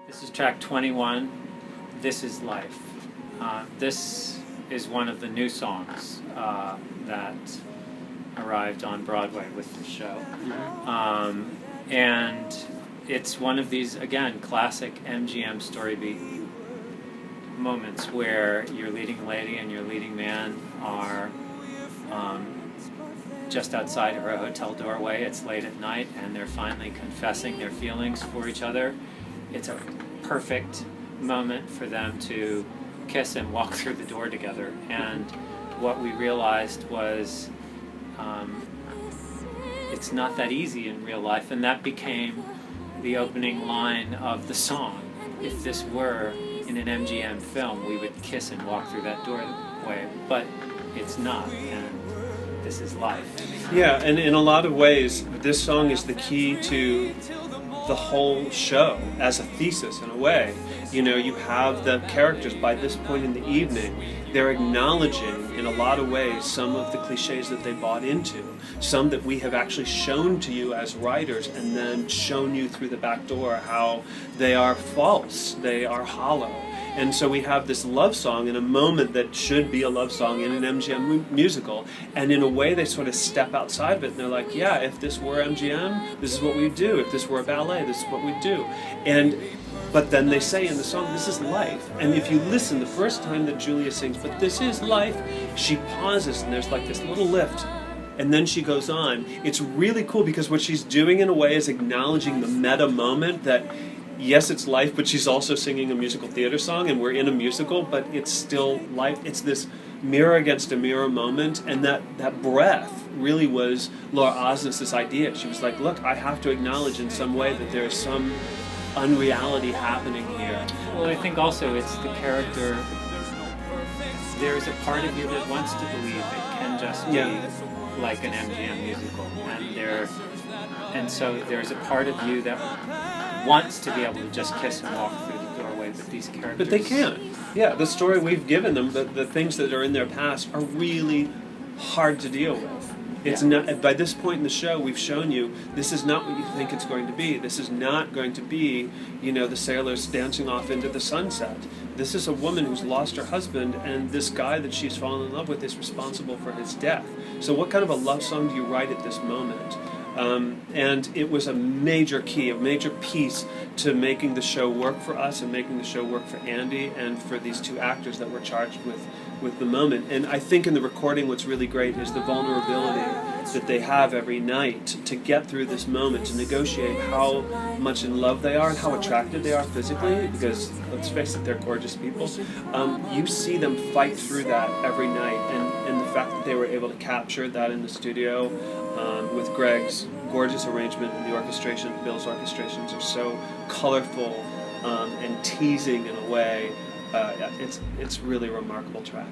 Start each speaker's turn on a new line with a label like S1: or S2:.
S1: This is track 21, This Is Life. This is one of the new songs that arrived on Broadway with the show. And it's one of these, again, classic MGM Storybeat moments where your leading lady and your leading man are just outside her hotel doorway. It's late at night and they're finally confessing their feelings for each other. It's a perfect moment for them to kiss and walk through the door together. And what we realized was it's not that easy in real life, and that became the opening line of the song. If this were in an MGM film, we would kiss and walk through that doorway, but it's not, and this is life.
S2: Yeah, and in a lot of ways, this song is the key to the whole show as a thesis in a way. You know, you have the characters by this point in the evening, they're acknowledging in a lot of ways some of the cliches that they bought into, some that we have actually shown to you as writers and then shown you through the back door how they are false, they are hollow. And so we have this love song in a moment that should be a love song in an MGM musical, and in a way they sort of step outside of it and they're like, yeah, if this were MGM, this is what we'd do. If this were a ballet, this is what we'd do. But then they say in the song, this is life. And if you listen the first time that Julia sings, but this is life, she pauses and there's like this little lift. And then she goes on. It's really cool because what she's doing in a way is acknowledging the meta moment that, yes, it's life, but she's also singing a musical theater song, and we're in a musical, but it's still life. It's this mirror against a mirror moment, and that breath really was Laura Osnes' idea. She was like, look, I have to acknowledge in some way that there's some unreality happening here.
S1: Well, I think also it's the character. There's a part of you that wants to believe it can just be like an MGM musical, and so there's a part of you that wants to be able to just kiss and walk through the doorway, but these characters...
S2: But they can't. Yeah, the story we've given them, the things that are in their past are really hard to deal with. It's not. By this point in the show, we've shown you this is not what you think it's going to be. This is not going to be, the sailors dancing off into the sunset. This is a woman who's lost her husband, and this guy that she's fallen in love with is responsible for his death. So what kind of a love song do you write at this moment? And it was a major key, a major piece to making the show work for us and making the show work for Andy and for these two actors that were charged with the moment. And I think in the recording what's really great is the vulnerability that they have every night to get through this moment, to negotiate how much in love they are and how attracted they are physically, because let's face it, they're gorgeous people. You see them fight through that every night, and the fact that they were able to capture that in the studio with Greg's gorgeous arrangement and the orchestration, Bill's orchestrations are so colorful and teasing in a way. It's really a remarkable track.